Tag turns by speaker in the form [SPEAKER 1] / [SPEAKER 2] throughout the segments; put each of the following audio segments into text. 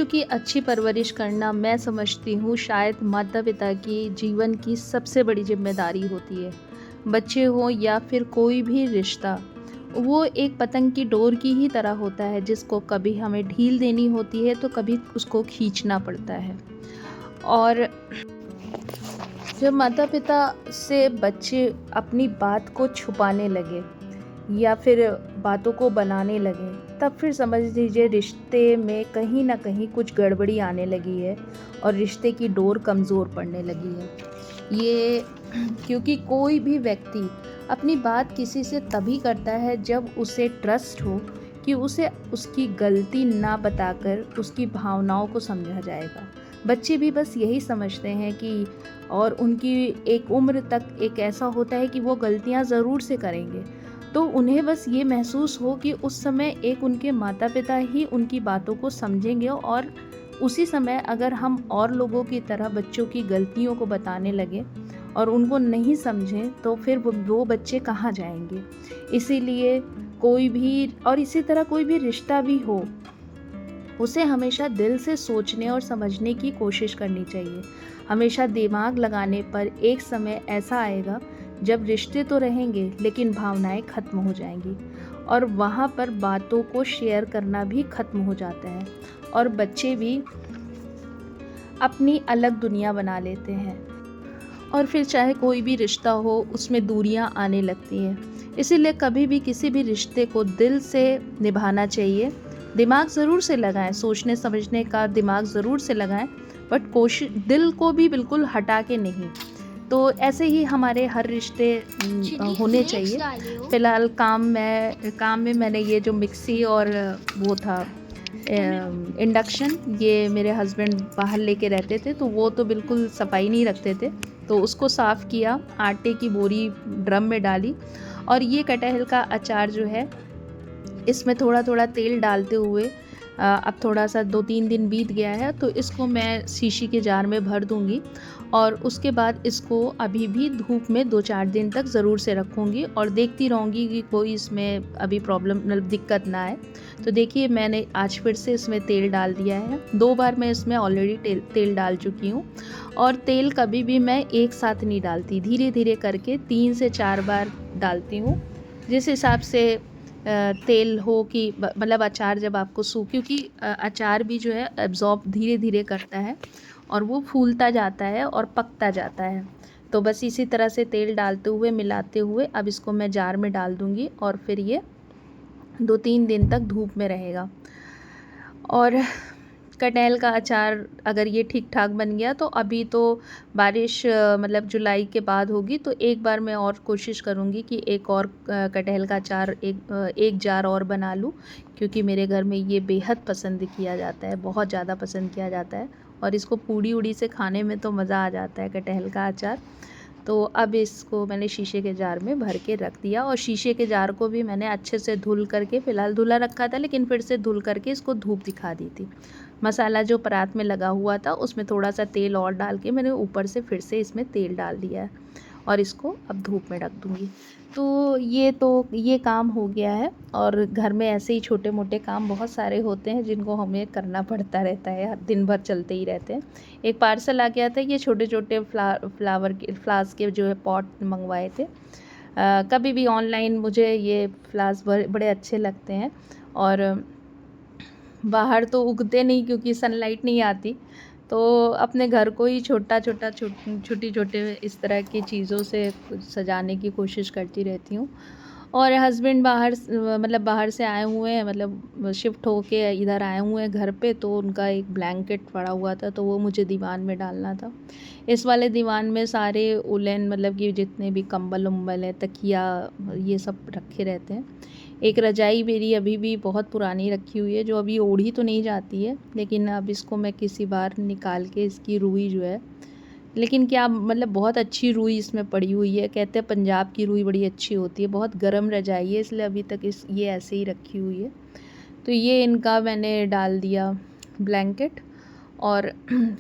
[SPEAKER 1] की अच्छी परवरिश करना मैं समझती हूँ शायद माता-पिता की जीवन की सबसे बड़ी ज़िम्मेदारी होती है। बच्चे हों या फिर कोई भी रिश्ता, वो एक पतंग की डोर की ही तरह होता है जिसको कभी हमें ढील देनी होती है तो कभी उसको खींचना पड़ता है। और जब माता-पिता से बच्चे अपनी बात को छुपाने लगे या फिर बातों को बनाने लगे, तब फिर समझ लीजिए रिश्ते में कहीं न कहीं कुछ गड़बड़ी आने लगी है और रिश्ते की डोर कमज़ोर पड़ने लगी है। ये क्योंकि कोई भी व्यक्ति अपनी बात किसी से तभी करता है जब उसे ट्रस्ट हो कि उसे उसकी गलती ना बताकर उसकी भावनाओं को समझा जाएगा। बच्चे भी बस यही समझते हैं कि और उनकी एक उम्र तक एक ऐसा होता है कि वो गलतियाँ ज़रूर से करेंगे। तो उन्हें बस ये महसूस हो कि उस समय एक उनके माता-पिता ही उनकी बातों को समझेंगे और उसी समय अगर हम और लोगों की तरह बच्चों की गलतियों को बताने लगें और उनको नहीं समझें तो फिर वो बच्चे कहाँ जाएँगे। इसीलिए कोई भी और इसी तरह कोई भी रिश्ता भी हो, उसे हमेशा दिल से सोचने और समझने की कोशिश करनी चाहिए। हमेशा दिमाग लगाने पर एक समय ऐसा आएगा जब रिश्ते तो रहेंगे लेकिन भावनाएं खत्म हो जाएंगी और वहाँ पर बातों को शेयर करना भी खत्म हो जाता है और बच्चे भी अपनी अलग दुनिया बना लेते हैं और फिर चाहे कोई भी रिश्ता हो उसमें दूरियां आने लगती हैं। इसीलिए कभी भी किसी भी रिश्ते को दिल से निभाना चाहिए। दिमाग ज़रूर से लगाएं, सोचने समझने का दिमाग ज़रूर से लगाएं, बट कोशिश दिल को भी बिल्कुल हटा के नहीं। तो ऐसे ही हमारे हर रिश्ते होने चाहिए। फ़िलहाल काम में मैंने ये जो मिक्सी और वो था इंडक्शन, ये मेरे हस्बैंड बाहर लेके रहते थे तो वो तो बिल्कुल सफाई नहीं रखते थे, तो उसको साफ़ किया, आटे की बोरी ड्रम में डाली और ये कटहल का अचार जो है इसमें थोड़ा-थोड़ा तेल डालते हुए अब थोड़ा-सा 2-3 दिन बीत गया है तो इसको मैं शीशी के जार में भर दूँगी और उसके बाद इसको अभी भी धूप में 2-4 दिन तक ज़रूर से रखूँगी और देखती रहूँगी कि कोई इसमें अभी प्रॉब्लम मतलब दिक्कत ना आए। तो देखिए मैंने आज फिर से इसमें तेल डाल दिया है। 2 बार मैं इसमें ऑलरेडी तेल डाल चुकी हूँ और तेल कभी भी मैं एक साथ नहीं डालती, धीरे-धीरे करके 3 से 4 बार डालती हूँ। जिस हिसाब से तेल हो कि मतलब अचार जब आपको क्योंकि अचार भी जो है एब्ज़ॉर्ब धीरे-धीरे करता है और वो फूलता जाता है और पकता जाता है। तो बस इसी तरह से तेल डालते हुए मिलाते हुए अब इसको मैं जार में डाल दूँगी और फिर ये 2-3 दिन तक धूप में रहेगा। और कटहल का अचार अगर ये ठीक-ठाक बन गया तो अभी तो बारिश मतलब जुलाई के बाद होगी तो एक बार मैं और कोशिश करूँगी कि एक और कटहल का अचार एक जार और बना लूँ, क्योंकि मेरे घर में ये बेहद पसंद किया जाता है, बहुत ज़्यादा पसंद किया जाता है और इसको पूड़ी-वूड़ी से खाने में तो मज़ा आ जाता है कटहल का अचार। तो अब इसको मैंने शीशे के जार में भर के रख दिया और शीशे के जार को भी मैंने अच्छे से धुल करके, फ़िलहाल धुला रखा था लेकिन फिर से धुल करके इसको धूप दिखा दी थी। मसाला जो परात में लगा हुआ था उसमें थोड़ा-सा तेल और डाल के मैंने ऊपर से फिर से इसमें तेल डाल दिया है और इसको अब धूप में रख दूँगी। तो ये काम हो गया है और घर में ऐसे ही छोटे-मोटे काम बहुत सारे होते हैं जिनको हमें करना पड़ता रहता है, दिन भर चलते ही रहते हैं। एक पार्सल आ गया था, ये छोटे-छोटे फ्लावर्स के जो है पॉट मँगवाए थे। कभी भी ऑनलाइन मुझे ये फ्लावर्स बड़े अच्छे लगते हैं और बाहर तो उगते नहीं क्योंकि सनलाइट नहीं आती, तो अपने घर को ही छोटी-छोटे इस तरह की चीज़ों से सजाने की कोशिश करती रहती हूँ। और हस्बैंड मतलब बाहर से आए हुए हैं, मतलब शिफ्ट होके इधर आए हुए हैं घर पे, तो उनका एक ब्लैंकेट पड़ा हुआ था तो वो मुझे दीवान में डालना था। इस वाले दीवान में सारे वूलन मतलब कि जितने भी कंबल-वंबल हैं, तकिया, ये सब रखे रहते हैं। एक रज़ाई मेरी अभी भी बहुत पुरानी रखी हुई है जो अभी ओढ़ी तो नहीं जाती है, लेकिन अब इसको मैं किसी बार निकाल के इसकी रुई जो है, लेकिन क्या मतलब बहुत अच्छी रुई इसमें पड़ी हुई है। कहते हैं पंजाब की रुई बड़ी अच्छी होती है, बहुत गर्म रज़ाई है इसलिए अभी तक ये ऐसे ही रखी हुई है। तो ये इनका मैंने डाल दिया ब्लैंकेट और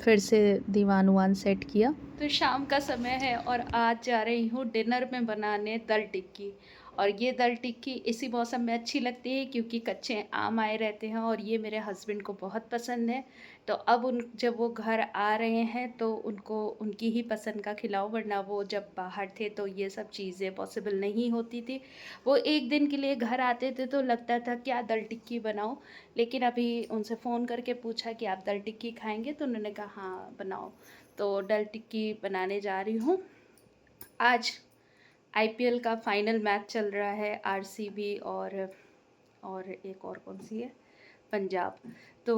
[SPEAKER 1] फिर से दीवान-उवान सेट किया। तो शाम का समय है और आज जा रही हूँ डिनर में बनाने दाल टिक्की। और ये दाल टिक्की इसी मौसम में अच्छी लगती है क्योंकि कच्चे आम आए रहते हैं और ये मेरे हस्बैंड को बहुत पसंद है। तो अब उन जब वो घर आ रहे हैं तो उनको उनकी ही पसंद का खिलाओ, वरना वो जब बाहर थे तो ये सब चीज़ें पॉसिबल नहीं होती थी। वो एक दिन के लिए घर आते थे तो लगता था क्या दाल टिक्की बनाऊँ, लेकिन अभी उनसे फ़ोन करके पूछा कि आप दाल टिक्की खाएँगे? तो उन्होंने कहा हाँ बनाओ। तो दाल टिक्की बनाने जा रही हूँ। आज आईपीएल का फाइनल मैच चल रहा है, आरसीबी और एक और कौन सी है, पंजाब। तो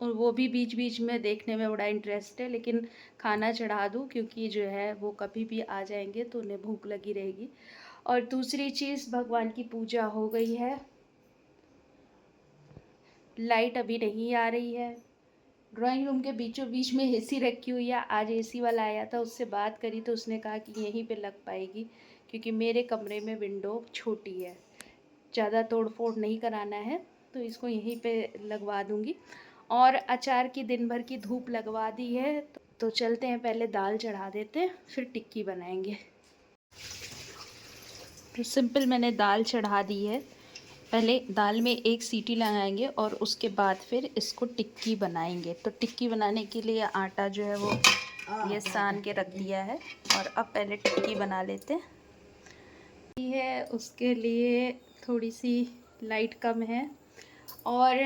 [SPEAKER 1] वो भी बीच बीच में देखने में बड़ा इंटरेस्ट है, लेकिन खाना चढ़ा दूँ क्योंकि जो है वो कभी भी आ जाएंगे तो उन्हें भूख लगी रहेगी। और दूसरी चीज़, भगवान की पूजा हो गई है। लाइट अभी नहीं आ रही है। ड्राइंग रूम के बीचों बीच में एसी रखी हुई है। आज एसी वाला आया था, उससे बात करी तो उसने कहा कि यहीं पे लग पाएगी क्योंकि मेरे कमरे में विंडो छोटी है, ज़्यादा तोड़ फोड़ नहीं कराना है, तो इसको यहीं पे लगवा दूँगी। और अचार की दिन भर की धूप लगवा दी है, तो चलते हैं, पहले दाल चढ़ा देते हैं फिर टिक्की बनाएंगे। तो सिंपल मैंने दाल चढ़ा दी है। पहले दाल में एक सीटी लगाएंगे और उसके बाद फिर इसको टिक्की बनाएंगे। तो टिक्की बनाने के लिए आटा जो है वो ये सान के रख दिया है और अब पहले टिक्की बना लेते हैं। है उसके लिए थोड़ी सी लाइट कम है और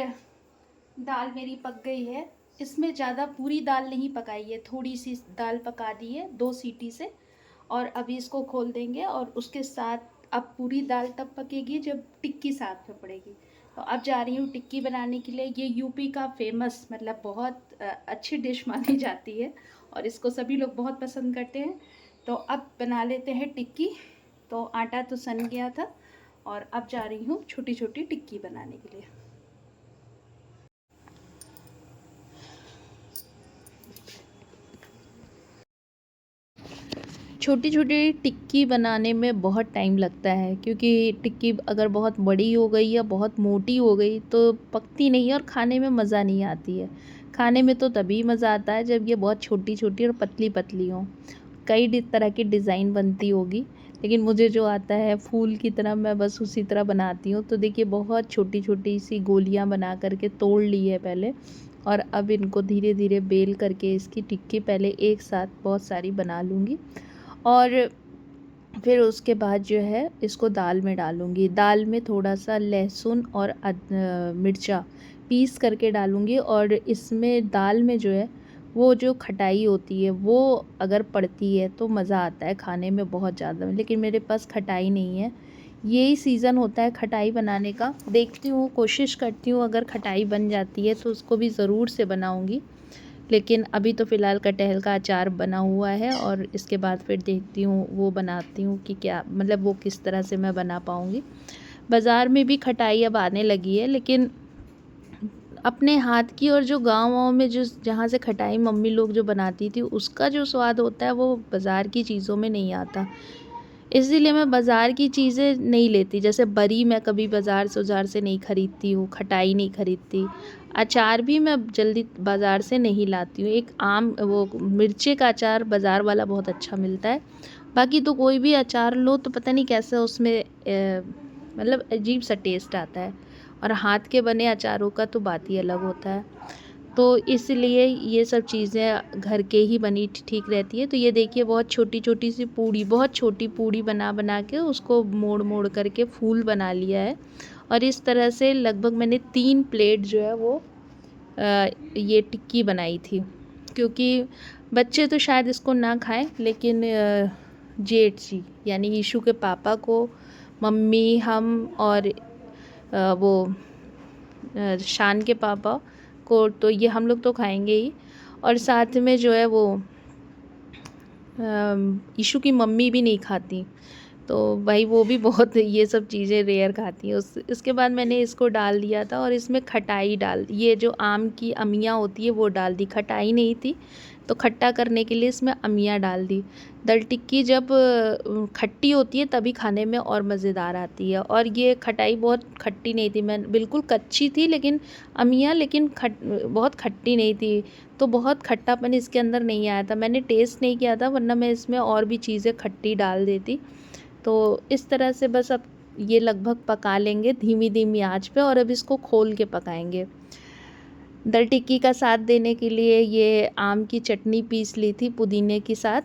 [SPEAKER 1] दाल मेरी पक गई है। इसमें ज़्यादा पूरी दाल नहीं पकाई है, थोड़ी सी दाल पका दी है 2 सीटी से। और अभी इसको खोल देंगे और उसके साथ अब पूरी दाल तब पकेगी जब टिक्की साथ में पड़ेगी। तो अब जा रही हूँ टिक्की बनाने के लिए। ये यूपी का फेमस, मतलब बहुत अच्छी डिश मानी जाती है और इसको सभी लोग बहुत पसंद करते हैं। तो अब बना लेते हैं टिक्की। तो आटा तो सन गया था और अब जा रही हूँ छोटी छोटी टिक्की बनाने के लिए। छोटी छोटी टिक्की बनाने में बहुत टाइम लगता है क्योंकि टिक्की अगर बहुत बड़ी हो गई या बहुत मोटी हो गई तो पकती नहीं है और खाने में मज़ा नहीं आती है। खाने में तो तभी मज़ा आता है जब ये बहुत छोटी छोटी और पतली पतली हो। कई तरह की डिज़ाइन बनती होगी, लेकिन मुझे जो आता है फूल की तरह, मैं बस उसी तरह बनाती हूँ। तो देखिए बहुत छोटी छोटी सी गोलियाँ बना करके तोड़ ली है पहले, और अब इनको धीरे धीरे बेल करके इसकी टिक्की पहले एक साथ बहुत सारी बना लूँगी। और फिर उसके बाद जो है इसको दाल में डालूँगी। दाल में थोड़ा सा लहसुन और मिर्चा पीस करके डालूँगी। और इसमें दाल में जो है वो जो खटाई होती है वो अगर पड़ती है तो मज़ा आता है खाने में बहुत ज़्यादा, लेकिन मेरे पास खटाई नहीं है। यही सीज़न होता है खटाई बनाने का। देखती हूँ, कोशिश करती हूँ, अगर खटाई बन जाती है तो उसको भी ज़रूर से बनाऊँगी। लेकिन अभी तो फ़िलहाल कटहल का अचार बना हुआ है और इसके बाद फिर देखती हूँ वो बनाती हूँ कि क्या, मतलब वो किस तरह से मैं बना पाऊँगी। बाज़ार में भी खटाई अब आने लगी है, लेकिन अपने हाथ की और जो गाँव-वाँव में जो जहाँ से खटाई मम्मी लोग जो बनाती थी उसका जो स्वाद होता है वो बाज़ार की चीज़ों में नहीं आता। इसीलिए मैं बाज़ार की चीज़ें नहीं लेती। जैसे बरी मैं कभी बाज़ार से नहीं ख़रीदती हूँ, खटाई नहीं ख़रीदती। अचार भी मैं जल्दी बाज़ार से नहीं लाती हूँ। एक वो मिर्ची का अचार बाज़ार वाला बहुत अच्छा मिलता है। बाकी तो कोई भी अचार लो तो पता नहीं कैसे उसमें मतलब अजीब सा टेस्ट आता है, और हाथ के बने अचारों का तो बात ही अलग होता है। तो इसलिए ये सब चीज़ें घर के ही बनी ठीक रहती है। तो ये देखिए बहुत छोटी छोटी सी पूड़ी, बहुत छोटी पूड़ी बना बना के उसको मोड़ मोड़ करके फूल बना लिया है। और इस तरह से लगभग मैंने 3 प्लेट जो है वो ये टिक्की बनाई थी। क्योंकि बच्चे तो शायद इसको ना खाएं, लेकिन जेठ जी यानी यीशु के पापा को, मम्मी, हम और वो शान के पापा को, तो ये हम लोग तो खाएंगे ही। और साथ में जो है वो यीशु की मम्मी भी नहीं खाती, तो भाई वो भी बहुत ये सब चीज़ें रेयर खाती हैं। उसके बाद मैंने इसको डाल दिया था और इसमें खटाई डाल, ये जो आम की अमियाँ होती है वो डाल दी। खटाई नहीं थी तो खट्टा करने के लिए इसमें अमियाँ डाल दी। दाल टिक्की जब खट्टी होती है तभी खाने में और मज़ेदार आती है। और ये खटाई बहुत खट्टी नहीं थी, मैं बिल्कुल कच्ची थी, लेकिन अमियाँ लेकिन बहुत खट्टी नहीं थी, तो बहुत खट्टापन इसके अंदर नहीं आया था। मैंने टेस्ट नहीं किया था, वरना मैं इसमें और भी चीज़ें खट्टी डाल देती। तो इस तरह से बस अब ये लगभग पका लेंगे धीमी धीमी आंच पे, और अब इसको खोल के पकाएंगे। दल टिक्की का साथ देने के लिए ये आम की चटनी पीस ली थी पुदीने के साथ,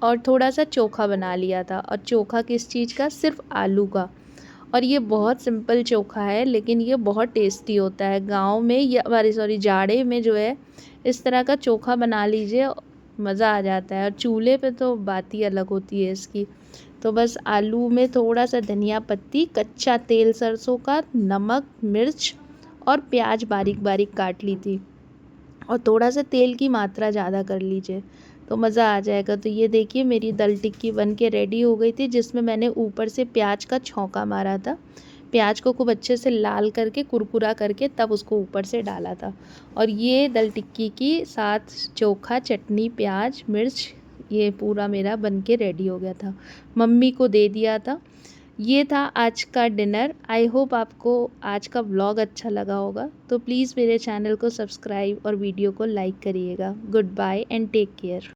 [SPEAKER 1] और थोड़ा सा चोखा बना लिया था। और चोखा किस चीज़ का? सिर्फ आलू का। और ये बहुत सिंपल चोखा है, लेकिन ये बहुत टेस्टी होता है। गांव में या जाड़े में जो है इस तरह का चोखा बना लीजिए, मज़ा आ जाता है। और चूल्हे पे तो बात ही अलग होती है इसकी। तो बस आलू में थोड़ा सा धनिया पत्ती, कच्चा तेल सरसों का, नमक, मिर्च और प्याज बारीक बारीक काट ली थी, और थोड़ा सा तेल की मात्रा ज़्यादा कर लीजिए तो मज़ा आ जाएगा। तो ये देखिए मेरी दल टिक्की बन के रेडी हो गई थी, जिसमें मैंने ऊपर से प्याज का छौंका मारा था। प्याज को खूब अच्छे से लाल करके कुरकुरा करके तब उसको ऊपर से डाला था। और ये दल टिक्की की साथ चोखा, चटनी, प्याज, मिर्च, ये पूरा मेरा बन के रेडी हो गया था। मम्मी को दे दिया था। ये था आज का डिनर। आई होप आपको आज का व्लॉग अच्छा लगा होगा। तो प्लीज़ मेरे चैनल को सब्सक्राइब और वीडियो को लाइक करिएगा। Good bye and take care.